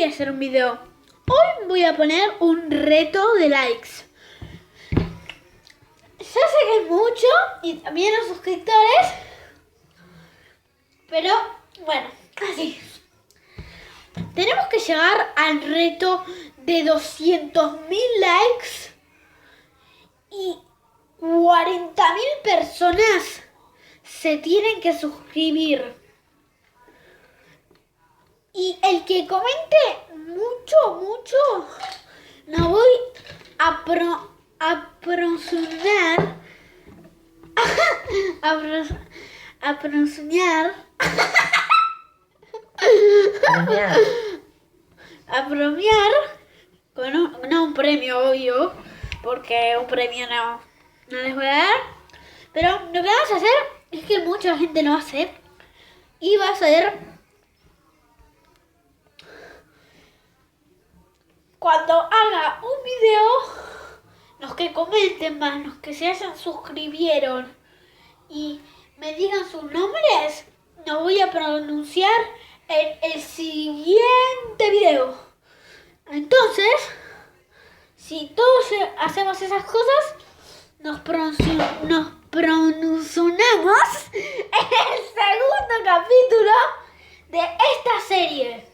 a hacer un video. Hoy voy a poner un reto de likes. Ya sé que es mucho y también los suscriptores, pero bueno, así. Tenemos que llegar al reto de 200.000 likes y 40.000 personas se tienen que suscribir. Y el que comente mucho, no voy a pronunciar a pronunciar a premiar con no un premio, obvio, porque un premio no les voy a dar, pero lo que vamos a hacer es que mucha gente lo hace y va a ser cuando haga un video, los que comenten más, los que se suscribieron y me digan sus nombres, no voy a pronunciar en el siguiente video. Entonces, si todos hacemos esas cosas, nos pronunciamos en el segundo capítulo de esta serie.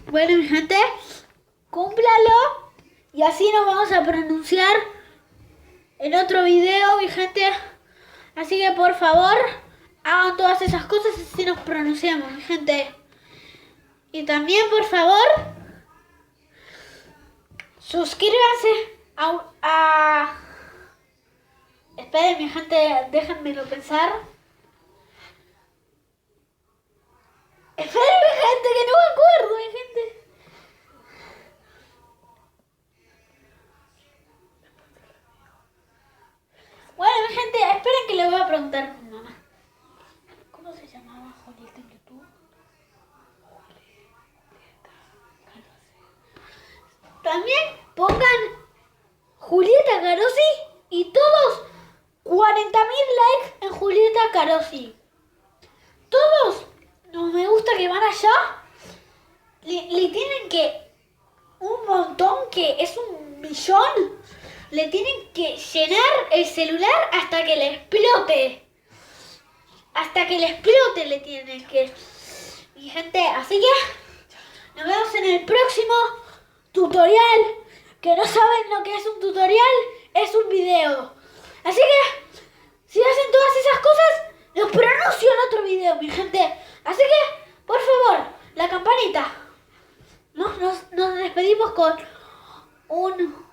Bueno, mi gente, cúmplalo y así nos vamos a pronunciar en otro video, mi gente. Así que por favor, hagan todas esas cosas y así nos pronunciamos, mi gente. Y también, por favor, suscríbanse a... Esperen, mi gente, déjenmelo pensar. Esperen, mi gente, que no me acuerdo, mi gente. Bueno, mi gente, esperen que le voy a preguntar a mi mamá. ¿Cómo se llamaba Julieta en YouTube? También pongan Julieta Carosi y todos 40.000 likes en Julieta Carosi. Todos los me gusta que van allá le tienen que un montón, que es 1.000.000, le tienen que llenar el celular hasta que le explote. Hasta que le explote le tienen que... Mi gente, así que nos vemos en el próximo tutorial. Que no saben lo que es un tutorial, es un video. Así que, si hacen todas esas cosas, los pronuncio en otro video, mi gente. Así que, por favor, la campanita. Nos despedimos con un...